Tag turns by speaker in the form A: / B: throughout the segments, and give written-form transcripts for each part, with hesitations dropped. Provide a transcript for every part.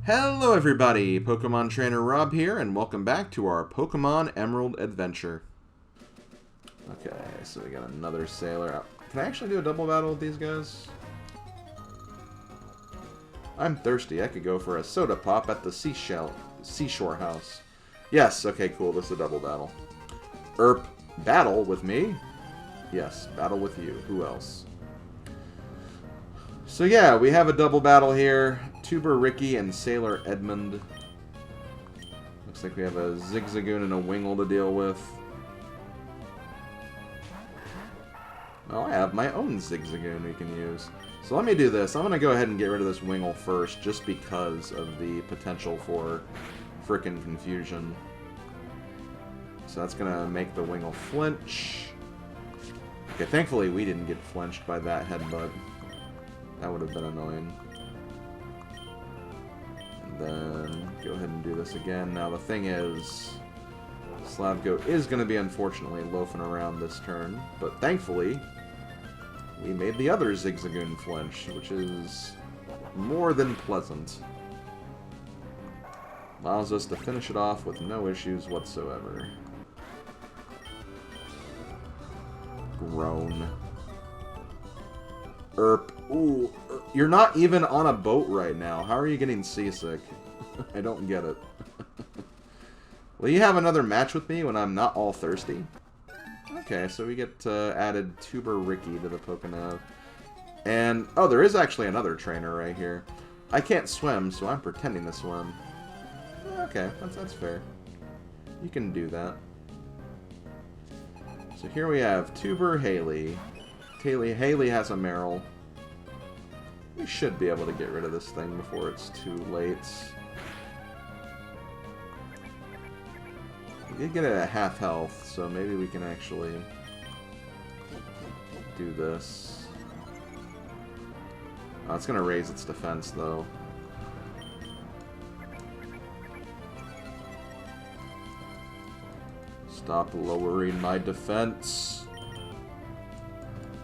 A: Hello everybody, Pokemon Trainer Rob here, and welcome back to our Pokemon Emerald adventure. Okay, so we got another Sailor. Can I actually do a double battle with these guys? I'm thirsty. I could go for a soda pop at the seashore house. Yes, okay, cool. This is a double battle. Battle with me? Yes, battle with you. Who else? So yeah, we have a double battle here. Tuber Ricky and Sailor Edmund. Looks like we have a Zigzagoon and a Wingull to deal with. Well, I have my own Zigzagoon we can use. So let me do this. I'm going to go ahead and get rid of this Wingull first, just because of the potential for frickin' confusion. So that's going to make the Wingull flinch. Okay, thankfully we didn't get flinched by that headbutt. That would have been annoying. And then go ahead and do this again. Now the thing is, Slavgo is going to be unfortunately loafing around this turn, but thankfully we made the other Zigzagoon flinch, which is more than pleasant. Allows us to finish it off with no issues whatsoever. Groan. Ooh, you're not even on a boat right now. How are you getting seasick? I don't get it. Will you have another match with me when I'm not all thirsty? Okay, so we get added Tuber Ricky to the Pokénav. And, oh, there is actually another trainer right here. I can't swim, so I'm pretending to swim. Okay, that's fair. You can do that. So here we have Tuber Haley. Haley has a Meryl. We should be able to get rid of this thing before it's too late. We did get it at half health, so maybe we can actually do this. Oh, it's going to raise its defense, though. Stop lowering my defense.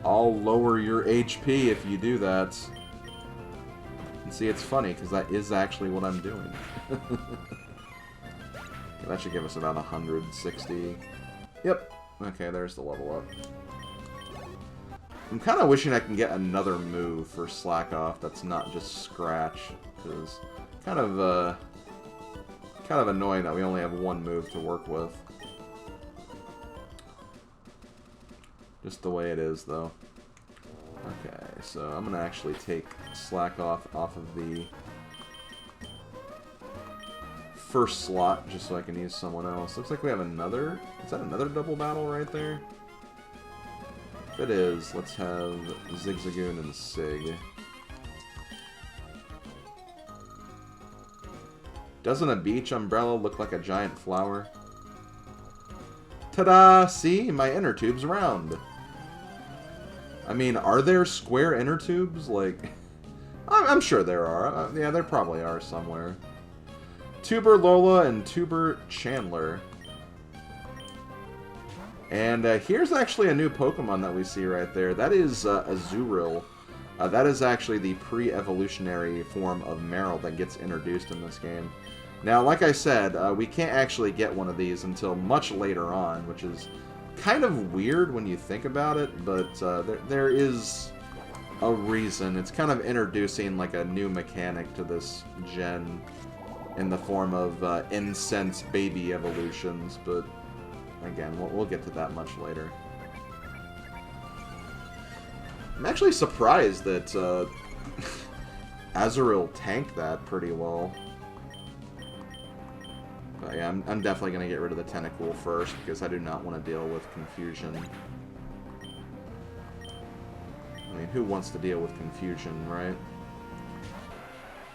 A: I'll lower your HP if you do that. And see, it's funny, because that is actually what I'm doing. That should give us about 160. Yep. Okay, there's the level up. I'm kind of wishing I can get another move for Slack Off that's not just Scratch, because kind of annoying that we only have one move to work with. Just the way it is, though. Okay, so I'm going to actually take Slack off of the first slot, just so I can use someone else. Looks like we have another... Is that another double battle right there? If it is, let's have Zigzagoon and Sig. Doesn't a beach umbrella look like a giant flower? Ta-da! See? My inner tube's round. I mean, are there square inner tubes? Like, I'm sure there are. Yeah, there probably are somewhere. Tuber Lola and Tuber Chandler. And here's actually a new Pokemon that we see right there. That is Azurill. That is actually the pre-evolutionary form of Meryl that gets introduced in this game. Now, like I said, we can't actually get one of these until much later on, which is kind of weird when you think about it, but there is a reason. It's kind of introducing like a new mechanic to this gen in the form of incense baby evolutions, but again, we'll get to that much later. I'm actually surprised that Azurill tanked that pretty well. But yeah, I'm definitely going to get rid of the Tentacool first, because I do not want to deal with confusion. I mean, who wants to deal with confusion, right?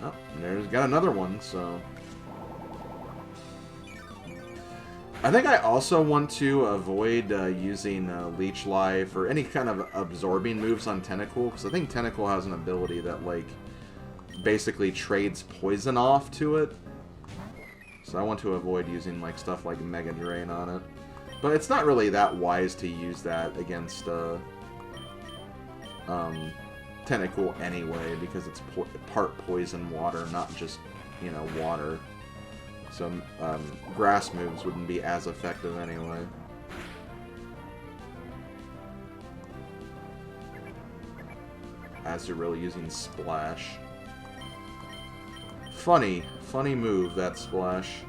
A: Oh, there's got another one, so... I think I also want to avoid using Leech Life or any kind of absorbing moves on Tentacool, because I think Tentacool has an ability that, like, basically trades poison off to it. So I want to avoid using like stuff like Mega Drain on it. But it's not really that wise to use that against Tentacool anyway, because it's part poison water, not just, you know, water. So grass moves wouldn't be as effective anyway. Azurill using Splash. Funny move, that Splash.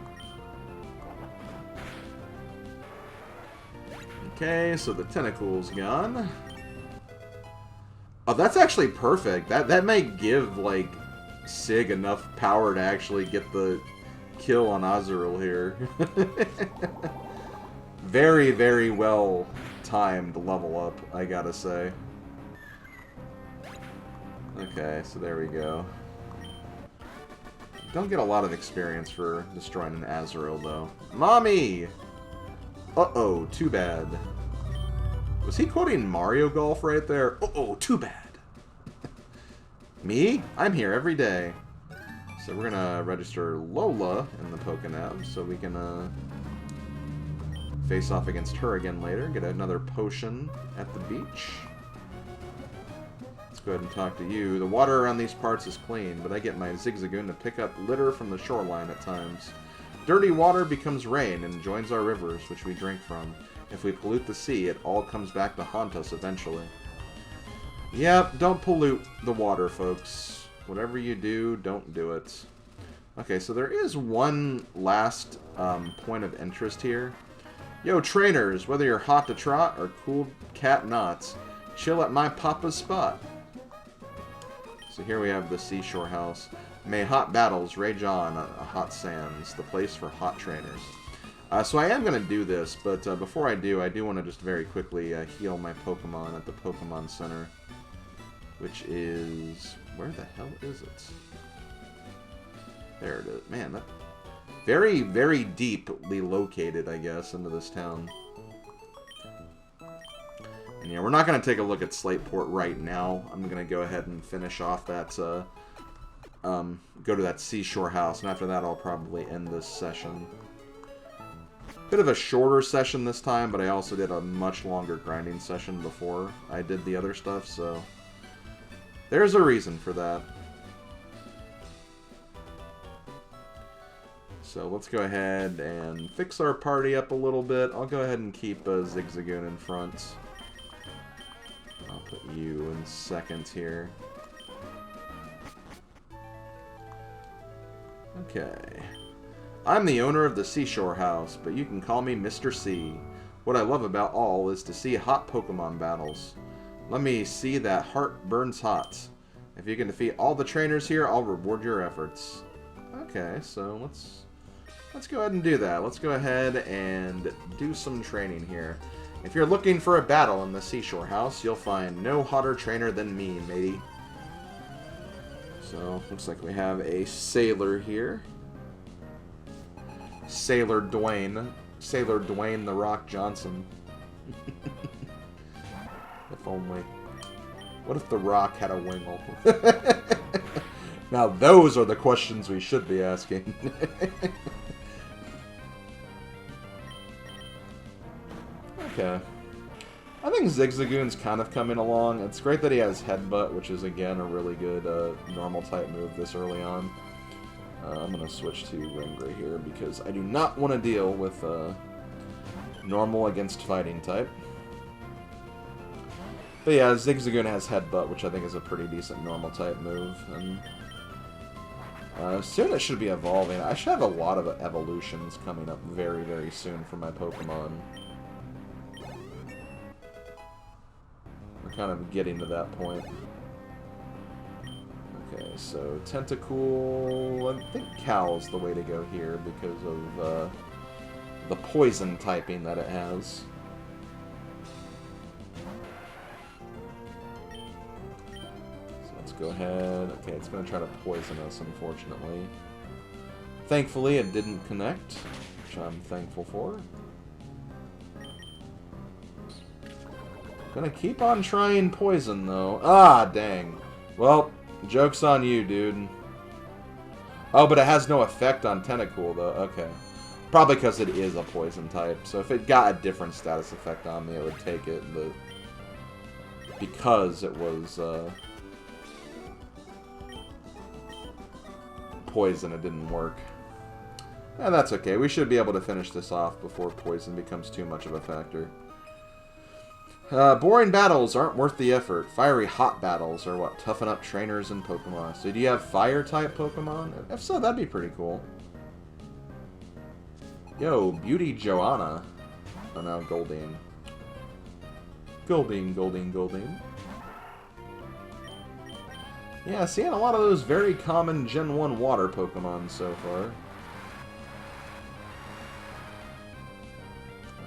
A: Okay, so the Tentacool's gone. Oh, that's actually perfect. That may give, like, Sig enough power to actually get the kill on Azurill here. Very, very well timed level up, I gotta say. Okay, so there we go. Don't get a lot of experience for destroying an Azurill, though. Mommy! Uh-oh, too bad. Was he quoting Mario Golf right there? Uh-oh, too bad. Me? I'm here every day. So we're gonna register Lola in the Pokénav so we can face off against her again later. Get another potion at the beach. Let's go ahead and talk to you. The water around these parts is clean, but I get my Zigzagoon to pick up litter from the shoreline at times. Dirty water becomes rain and joins our rivers, which we drink from. If we pollute the sea, it all comes back to haunt us eventually. Yep, don't pollute the water, folks. Whatever you do, don't do it. Okay, so there is one last point of interest here. Yo, trainers, whether you're hot to trot or cool cat knots, chill at my papa's spot. So here we have the Seashore House. May hot battles rage on hot sands, the place for hot trainers. So I am going to do this, but before I do want to just very quickly heal my Pokemon at the Pokemon Center. Which is... where the hell is it? There it is. Man, that... very, very deeply located, I guess, into this town. And yeah, we're not going to take a look at Slateport right now. I'm going to go ahead and finish off that... go to that Seashore House, and after that I'll probably end this session. Bit of a shorter session this time, but I also did a much longer grinding session before I did the other stuff, so... there's a reason for that. So let's go ahead and fix our party up a little bit. I'll go ahead and keep Zigzagoon in front. I'll put you in second here. Okay. I'm the owner of the Seashore House, but you can call me Mr. C. What I love about all is to see hot Pokemon battles. Let me see that heart burns hot. If you can defeat all the trainers here, I'll reward your efforts. Okay, so let's go ahead and do that. Let's go ahead and do some training here. If you're looking for a battle in the Seashore House, you'll find no hotter trainer than me, matey. So, looks like we have a Sailor here. Sailor Dwayne. Sailor Dwayne The Rock Johnson. If only. What if The Rock had a wingle? Now those are the questions we should be asking. Okay. I think Zigzagoon's kind of coming along. It's great that he has Headbutt, which is, again, a really good normal type move this early on. I'm going to switch to Ringray here because I do not want to deal with normal against fighting type. But yeah, Zigzagoon has Headbutt, which I think is a pretty decent normal type move. And soon it should be evolving. I should have a lot of evolutions coming up very, very soon for my Pokemon. We're kind of getting to that point. Okay, so Tentacool... I think Cal's the way to go here because of the poison typing that it has. So let's go ahead. Okay, it's going to try to poison us, unfortunately. Thankfully, it didn't connect, which I'm thankful for. Gonna keep on trying poison, though. Ah, dang. Well, joke's on you, dude. Oh, but it has no effect on Tentacool, though. Okay. Probably because it is a poison type. So if it got a different status effect on me, I would take it, but... because it was, poison, it didn't work. And that's okay. We should be able to finish this off before poison becomes too much of a factor. Boring battles aren't worth the effort. Fiery hot battles are what toughen up trainers and Pokemon. So do you have fire-type Pokemon? If so, that'd be pretty cool. Yo, Beauty Joanna. Oh no, Goldeen. Goldeen. Yeah, seeing a lot of those very common Gen 1 water Pokemon so far.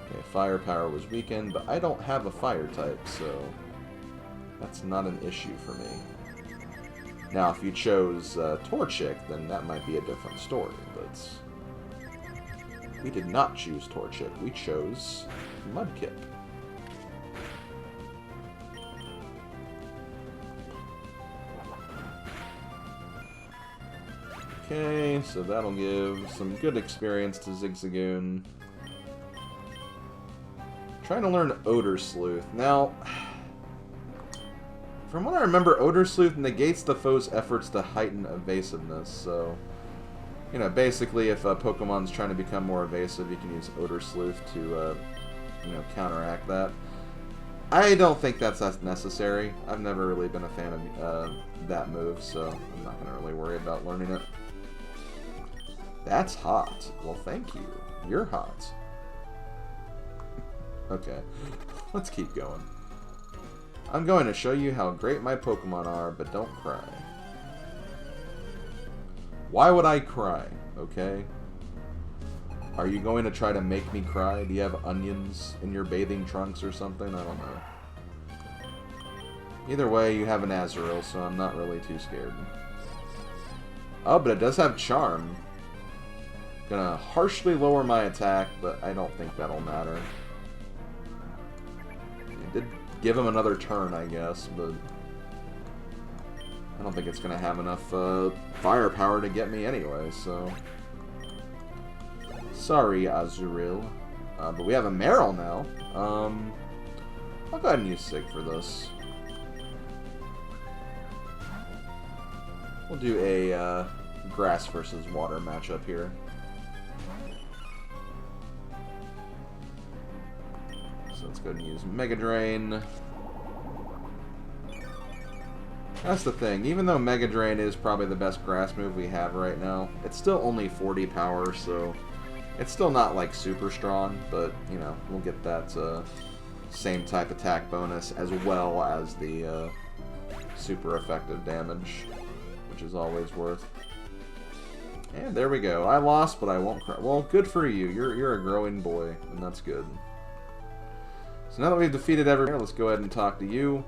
A: Okay, firepower was weakened, but I don't have a fire type, so that's not an issue for me. Now, if you chose Torchic, then that might be a different story, but we did not choose Torchic. We chose Mudkip. Okay, so that'll give some good experience to Zigzagoon. Trying to learn Odor Sleuth. Now, from what I remember, Odor Sleuth negates the foe's efforts to heighten evasiveness, so, you know, basically if a Pokemon's trying to become more evasive, you can use Odor Sleuth to, you know, counteract that. I don't think that's necessary. I've never really been a fan of that move, so I'm not going to really worry about learning it. That's hot. Well, thank you. You're hot. Okay, let's keep going. I'm going to show you how great my Pokemon are, but don't cry. Why would I cry, okay? Are you going to try to make me cry? Do you have onions in your bathing trunks or something? I don't know. Either way, you have an Azurill, so I'm not really too scared. Oh, but it does have Charm. Gonna harshly lower my attack, but I don't think that'll matter. It did give him another turn, I guess, but I don't think it's gonna have enough firepower to get me anyway, so... Sorry, Azurill. But we have a Marill now. I'll go ahead and use Sig for this. We'll do a grass versus water matchup here. So let's go ahead and use Mega Drain. That's the thing. Even though Mega Drain is probably the best grass move we have right now, it's still only 40 power, so it's still not like super strong, but you know, we'll get that same type attack bonus as well as the super effective damage, which is always worth. And there we go. I lost, but I won't cry. Well, good for you. You're a growing boy, and that's good. So now that we've defeated everyone, let's go ahead and talk to you.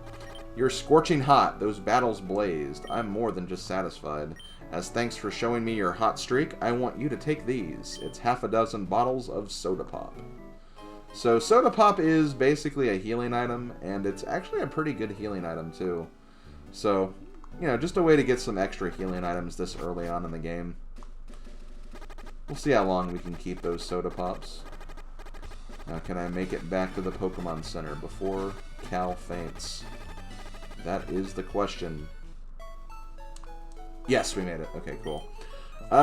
A: You're scorching hot. Those battles blazed. I'm more than just satisfied. As thanks for showing me your hot streak, I want you to take these. It's half a dozen bottles of Soda Pop. So Soda Pop is basically a healing item, and it's actually a pretty good healing item too. So, you know, just a way to get some extra healing items this early on in the game. We'll see how long we can keep those Soda Pops. Now, can I make it back to the Pokemon Center before Cal faints? That is the question. Yes, we made it. Okay, cool.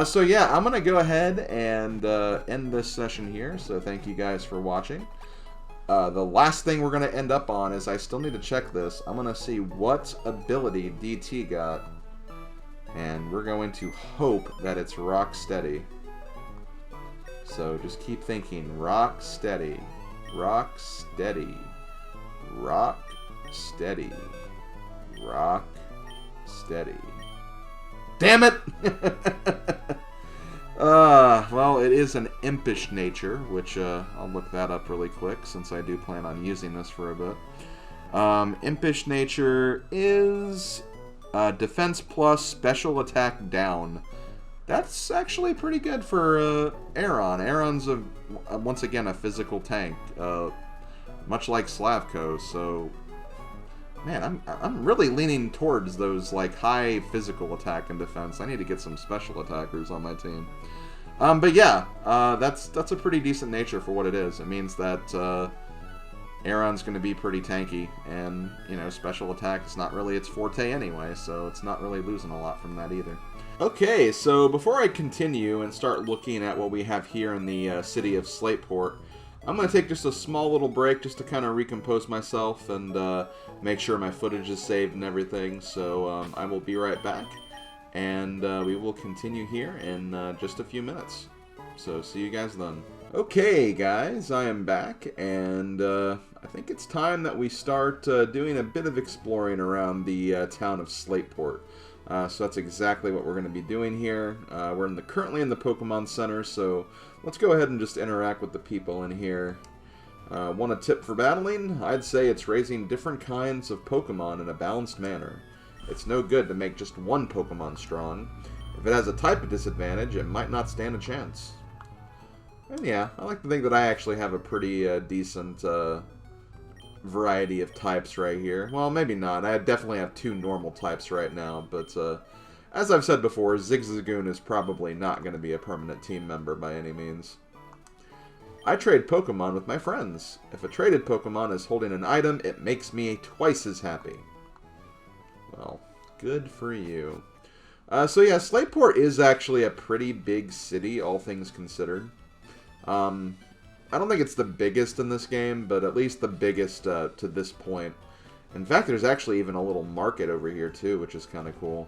A: So yeah, I'm going to go ahead and end this session here. So thank you guys for watching. The last thing we're going to end up on is I still need to check this. I'm going to see what ability DT got. And we're going to hope that it's Rock Steady. So just keep thinking, Rock Steady, Rock Steady, Rock Steady, Rock Steady. Damn it! Well, it is an impish nature, which I'll look that up really quick since I do plan on using this for a bit. Impish nature is defense plus special attack down. That's actually pretty good for Aron. Aron's once again a physical tank, much like Slavko. So, man, I'm really leaning towards those like high physical attack and defense. I need to get some special attackers on my team. But yeah, that's a pretty decent nature for what it is. It means that Aron's going to be pretty tanky, and you know, special attack is not really its forte anyway, so it's not really losing a lot from that either. Okay, so before I continue and start looking at what we have here in the city of Slateport, I'm going to take just a small little break just to kind of recompose myself and make sure my footage is saved and everything. So I will be right back, and we will continue here in just a few minutes. So see you guys then. Okay, guys, I am back, and I think it's time that we start doing a bit of exploring around the town of Slateport. So that's exactly what we're going to be doing here. We're currently in the Pokemon Center, so let's go ahead and just interact with the people in here. Want a tip for battling? I'd say it's raising different kinds of Pokemon in a balanced manner. It's no good to make just one Pokemon strong. If it has a type disadvantage, it might not stand a chance. And yeah, I like to think that I actually have a pretty decent variety of types right here. Well, maybe not. I definitely have 2 normal types right now, but as I've said before, Zigzagoon is probably not going to be a permanent team member by any means. I trade Pokemon with my friends. If a traded Pokemon is holding an item, it makes me twice as happy. Well, good for you. So yeah, Slateport is actually a pretty big city, all things considered. I don't think it's the biggest in this game, but at least the biggest to this point. In fact, there's actually even a little market over here too, which is kind of cool.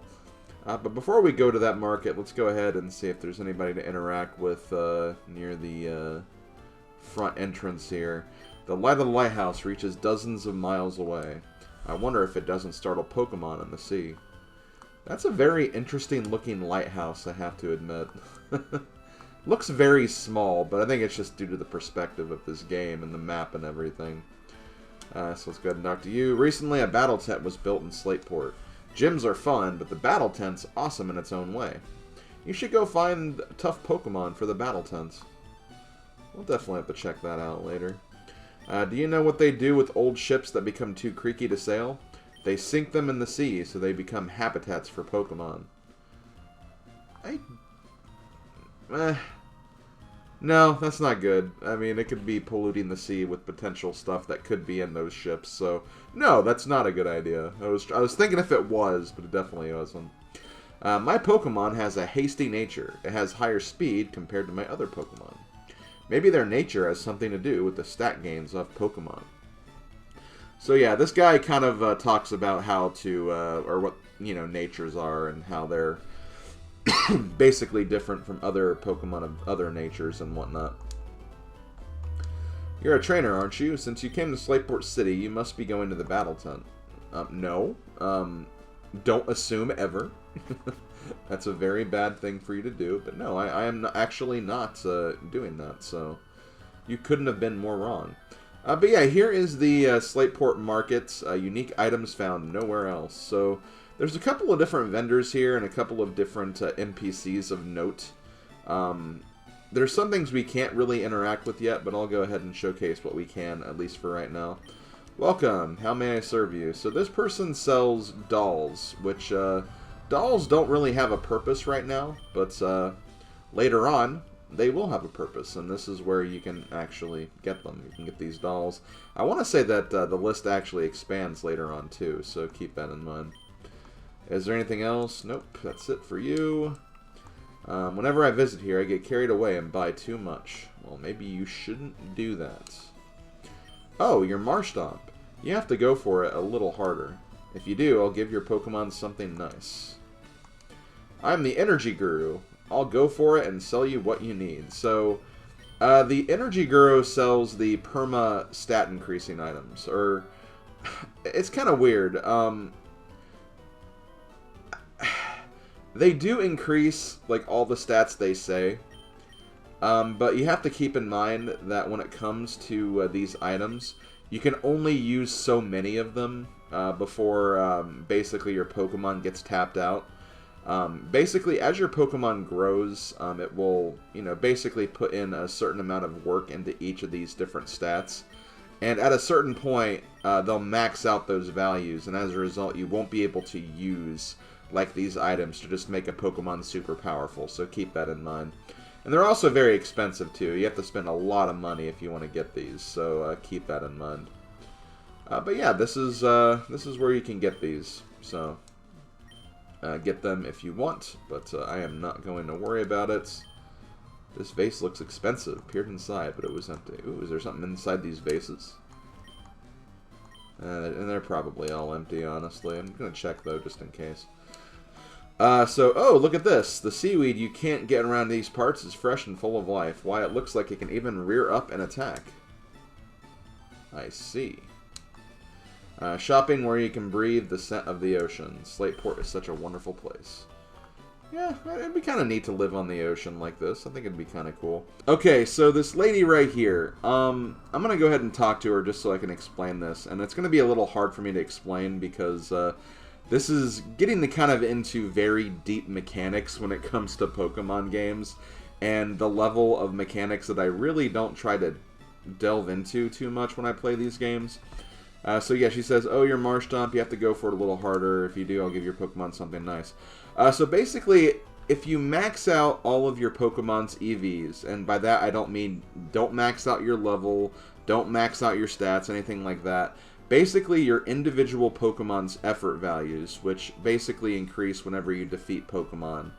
A: But before we go to that market, let's go ahead and see if there's anybody to interact with near the front entrance here. The light of the lighthouse reaches dozens of miles away. I wonder if it doesn't startle Pokemon in the sea. That's a very interesting looking lighthouse, I have to admit. Looks very small, but I think it's just due to the perspective of this game and the map and everything. So let's go ahead and talk to you. Recently, a battle tent was built in Slateport. Gyms are fun, but the battle tent's awesome in its own way. You should go find tough Pokemon for the battle tents. We'll definitely have to check that out later. Do you know what they do with old ships that become too creaky to sail? They sink them in the sea so they become habitats for Pokemon. No, that's not good. I mean, it could be polluting the sea with potential stuff that could be in those ships. So, no, that's not a good idea. I was thinking if it was, but it definitely wasn't. My Pokemon has a hasty nature. It has higher speed compared to my other Pokemon. Maybe their nature has something to do with the stat gains of Pokemon. So yeah, this guy kind of talks about how to, or what, natures are and how they're basically different from other Pokemon of other natures and whatnot. You're a trainer, aren't you? Since you came to Slateport City, you must be going to the battle tent. No. Don't assume ever. That's a very bad thing for you to do. But no, I am actually not doing that. So you couldn't have been more wrong. But yeah, here is the Slateport Market. Unique items found nowhere else. So there's a couple of different vendors here and a couple of different NPCs of note. There's some things we can't really interact with yet, but I'll go ahead and showcase what we can, at least for right now. Welcome, how may I serve you? So this person sells dolls, which dolls don't really have a purpose right now, but later on they will have a purpose, and this is where you can actually get them. You can get these dolls. I want to say that the list actually expands later on too, so keep that in mind. Is there anything else? Nope, that's it for you. Whenever I visit here, I get carried away and buy too much. Well, maybe you shouldn't do that. Oh, your Marshtomp. You have to go for it a little harder. If you do, I'll give your Pokemon something nice. I'm the Energy Guru. I'll go for it and sell you what you need. So, the Energy Guru sells the perma stat increasing items. Or, it's kind of weird. They do increase, like, all the stats they say. But you have to keep in mind that when it comes to these items, you can only use so many of them before basically your Pokemon gets tapped out. Basically, as your Pokemon grows, it will, basically put in a certain amount of work into each of these different stats. And at a certain point, they'll max out those values, and as a result, you won't be able to use like these items to just make a Pokemon super powerful, so keep that in mind. And they're also very expensive too. You have to spend a lot of money if you want to get these, so keep that in mind. But yeah, this is where you can get these. So get them if you want, but I am not going to worry about it. This vase looks expensive. Peered inside, but it was empty. Ooh, is there something inside these vases? And they're probably all empty, honestly. I'm going to check, though, just in case. Oh, look at this. The seaweed you can't get around these parts is fresh and full of life. Why, it looks like it can even rear up and attack. I see. Shopping where you can breathe the scent of the ocean. Slateport is such a wonderful place. Yeah, it'd be kind of neat to live on the ocean like this. I think it'd be kind of cool. Okay, so this lady right here, I'm going to go ahead and talk to her just so I can explain this. And it's going to be a little hard for me to explain because this is getting kind of into very deep mechanics when it comes to Pokemon games. And the level of mechanics that I really don't try to delve into too much when I play these games. So yeah, she says, oh, you're Marshtomp, you have to go for it a little harder. If you do, I'll give your Pokemon something nice. So basically, if you max out all of your Pokemon's EVs, and by that I don't mean don't max out your level, don't max out your stats, anything like that. Basically, your individual Pokemon's effort values, which basically increase whenever you defeat Pokemon,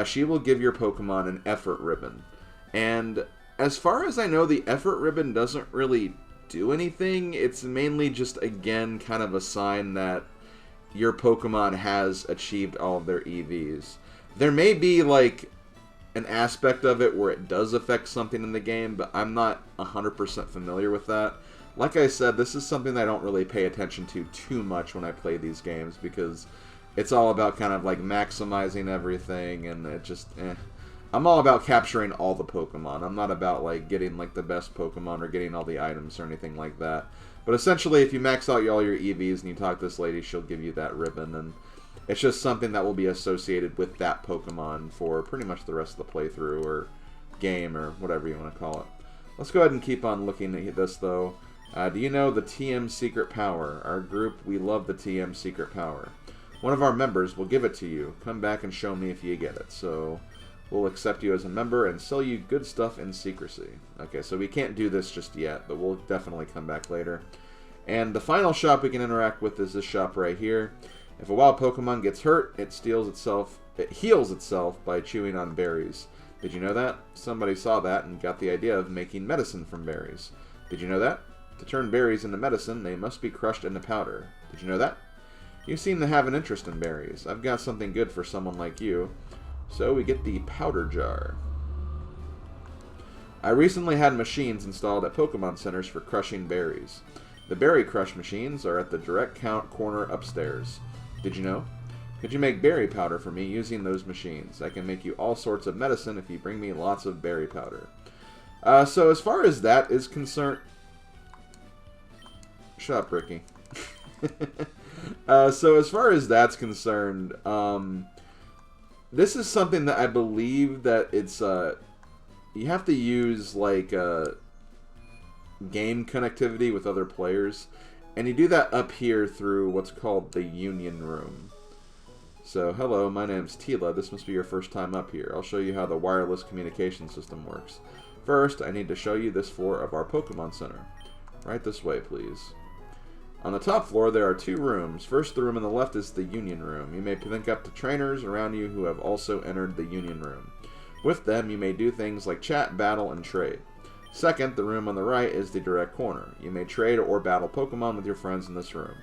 A: she will give your Pokemon an effort ribbon. And as far as I know, the effort ribbon doesn't really do anything. It's mainly just, again, kind of a sign that your Pokemon has achieved all of their EVs. There may be, like, an aspect of it where it does affect something in the game, but I'm not 100% familiar with that. Like I said, this is something that I don't really pay attention to too much when I play these games, because it's all about kind of, like, maximizing everything, and it just, I'm all about capturing all the Pokemon. I'm not about, like, getting, like, the best Pokemon or getting all the items or anything like that. But essentially, if you max out all your EVs and you talk to this lady, she'll give you that ribbon. And it's just something that will be associated with that Pokemon for pretty much the rest of the playthrough or game or whatever you want to call it. Let's go ahead and keep on looking at this, though. Do you know the TM Secret Power? Our group, we love the TM Secret Power. One of our members will give it to you. Come back and show me if you get it. So we'll accept you as a member and sell you good stuff in secrecy. Okay, so we can't do this just yet, but we'll definitely come back later. And the final shop we can interact with is this shop right here. If a wild Pokemon gets hurt, it heals itself by chewing on berries. Did you know that? Somebody saw that and got the idea of making medicine from berries. Did you know that? To turn berries into medicine, they must be crushed into powder. Did you know that? You seem to have an interest in berries. I've got something good for someone like you. So we get the powder jar. I recently had machines installed at Pokemon centers for crushing berries. The berry crush machines are at the direct count corner upstairs. Did you know? Could you make berry powder for me using those machines? I can make you all sorts of medicine if you bring me lots of berry powder. So as far as that is concerned... Shut up, Ricky. So as far as that's concerned, this is something that I believe that it's, you have to use, like, game connectivity with other players. And you do that up here through what's called the Union Room. So, hello, my name's Tila. This must be your first time up here. I'll show you how the wireless communication system works. First, I need to show you this floor of our Pokemon Center. Right this way, please. On the top floor, there are two rooms. First, the room on the left is the Union Room. You may link up to trainers around you who have also entered the Union Room. With them, you may do things like chat, battle, and trade. Second, the room on the right is the direct corner. You may trade or battle Pokemon with your friends in this room.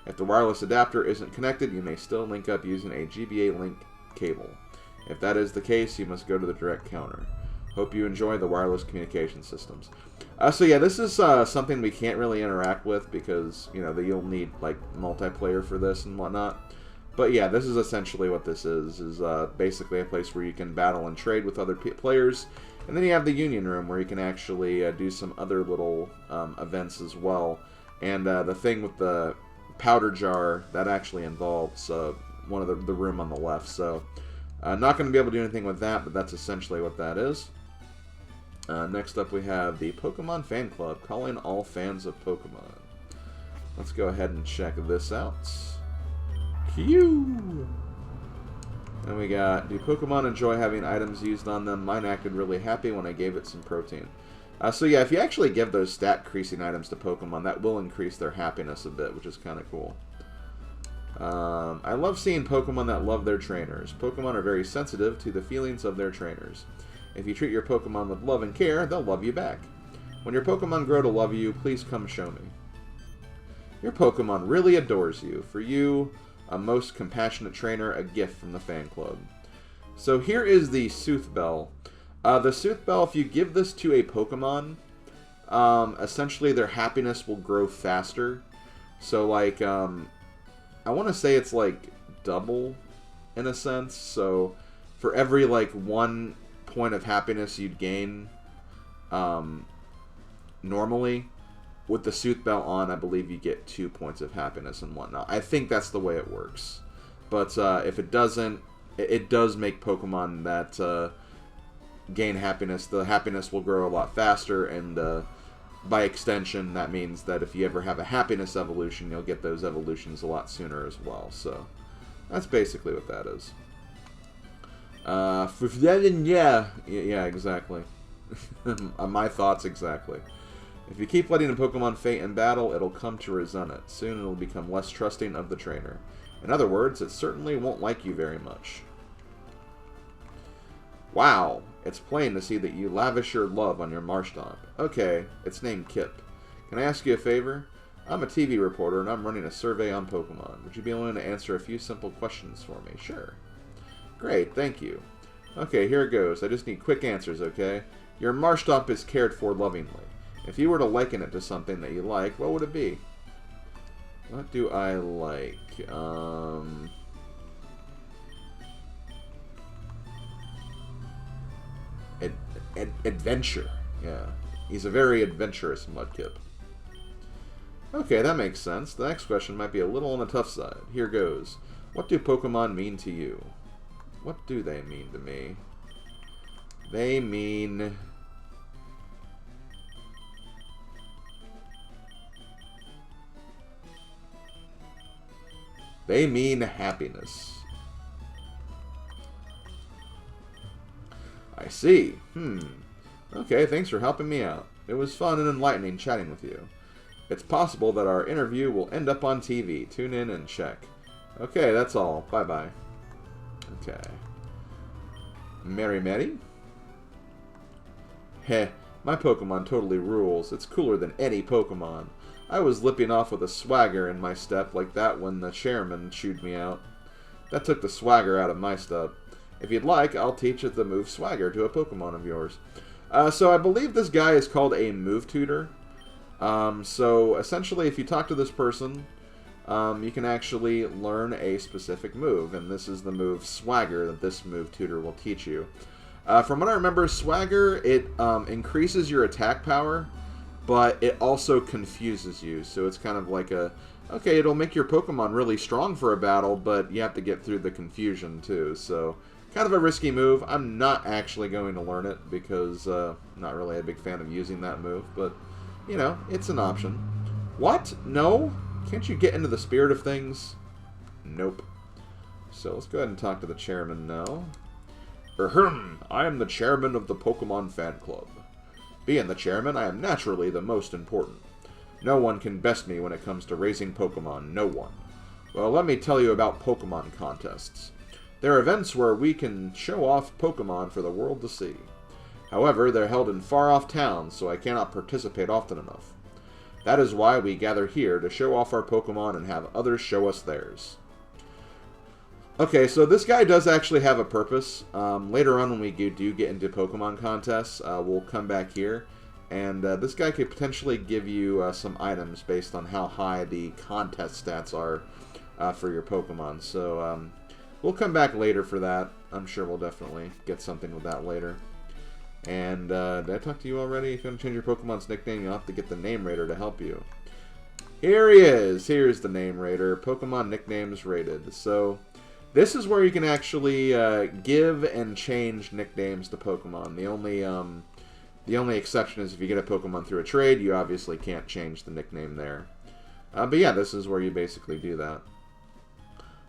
A: If the wireless adapter isn't connected, you may still link up using a GBA link cable. If that is the case, you must go to the direct counter. Hope you enjoy the wireless communication systems. So yeah, this is something we can't really interact with because, you know, you'll need, like, multiplayer for this and whatnot. But yeah, this is essentially what this is basically a place where you can battle and trade with other players. And then you have the Union Room where you can actually do some other little events as well. And the thing with the powder jar, that actually involves one of the room on the left. So not going to be able to do anything with that, but that's essentially what that is. Next up we have the Pokemon Fan Club, calling all fans of Pokemon. Let's go ahead and check this out. Q. And we got, do Pokemon enjoy having items used on them? Mine acted really happy when I gave it some protein. So yeah, if you actually give those stat increasing items to Pokemon, that will increase their happiness a bit, which is kind of cool. I love seeing Pokemon that love their trainers. Pokemon are very sensitive to the feelings of their trainers. If you treat your Pokemon with love and care, they'll love you back. When your Pokemon grow to love you, please come show me. Your Pokemon really adores you. For you, a most compassionate trainer, a gift from the fan club. So here is the Sooth Bell. The Sooth Bell, if you give this to a Pokemon, essentially their happiness will grow faster. So, like, I want to say it's, like, double, in a sense. So, for every, like, 1 point of happiness you'd gain, normally, with the Sooth Bell on, I believe you get 2 points of happiness and whatnot. I think that's the way it works. But, if it doesn't, it does make Pokemon that, gain happiness. The happiness will grow a lot faster, and, by extension, that means that if you ever have a happiness evolution, you'll get those evolutions a lot sooner as well. So, that's basically what that is. Yeah, exactly. My thoughts exactly. If you keep letting a Pokemon faint in battle, it'll come to resent it. Soon it'll become less trusting of the trainer. In other words, it certainly won't like you very much. Wow, it's plain to see that you lavish your love on your Marshtomp. Okay, it's named Kip. Can I ask you a favor? I'm a TV reporter and I'm running a survey on Pokemon. Would you be willing to answer a few simple questions for me? Sure. Great, thank you. Okay, here it goes. I just need quick answers, okay? Your Marshtomp is cared for lovingly. If you were to liken it to something that you like, what would it be? What do I like? Adventure. Yeah. He's a very adventurous Mudkip. Okay, that makes sense. The next question might be a little on the tough side. Here goes. What do Pokemon mean to you? What do they mean to me? They mean... They mean happiness. I see. Okay, thanks for helping me out. It was fun and enlightening chatting with you. It's possible that our interview will end up on TV. Tune in and check. Okay, that's all. Bye-bye. Okay. Mary? Heh, my Pokemon totally rules. It's cooler than any Pokemon. I was lipping off with a swagger in my step like that when the chairman chewed me out. That took the swagger out of my step. If you'd like, I'll teach it the move Swagger to a Pokemon of yours. So I believe this guy is called a move tutor. So essentially, if you talk to this person, you can actually learn a specific move. And this is the move Swagger that this move tutor will teach you. From what I remember, Swagger, it increases your attack power, but it also confuses you. So it's kind of like a... Okay, it'll make your Pokemon really strong for a battle, but you have to get through the confusion too. So... kind of a risky move. I'm not actually going to learn it because I'm not really a big fan of using that move. But, you know, it's an option. What? No? Can't you get into the spirit of things? Nope. So let's go ahead and talk to the chairman now. I am the chairman of the Pokemon Fan Club. Being the chairman, I am naturally the most important. No one can best me when it comes to raising Pokemon. No one. Well, let me tell you about Pokemon contests. They're events where we can show off Pokemon for the world to see. However, they're held in far-off towns, so I cannot participate often enough. That is why we gather here to show off our Pokemon and have others show us theirs. Okay, so this guy does actually have a purpose. Later on when we do get into Pokemon contests, we'll come back here. And this guy could potentially give you some items based on how high the contest stats are for your Pokemon. So, we'll come back later for that. I'm sure we'll definitely get something with that later. And, did I talk to you already? If you want to change your Pokemon's nickname, you'll have to get the Name Rater to help you. Here he is! Here's the Name Rater. Pokemon nicknames rated. So, this is where you can actually give and change nicknames to Pokemon. The only exception is if you get a Pokemon through a trade, you obviously can't change the nickname there. But yeah, this is where you basically do that.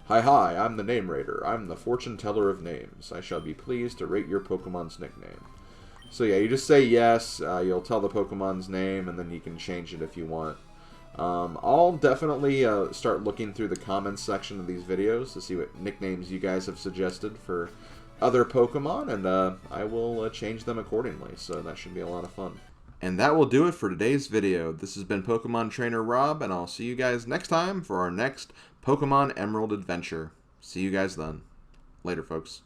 A: Hi, I'm the Name Rater. I'm the fortune teller of names. I shall be pleased to rate your Pokemon's nickname. So yeah, you just say yes, you'll tell the Pokemon's name, and then you can change it if you want. I'll definitely start looking through the comments section of these videos to see what nicknames you guys have suggested for other Pokemon, and I will change them accordingly, so that should be a lot of fun. And that will do it for today's video. This has been Pokemon Trainer Rob, and I'll see you guys next time for our next Pokemon Emerald adventure. See you guys then. Later, folks.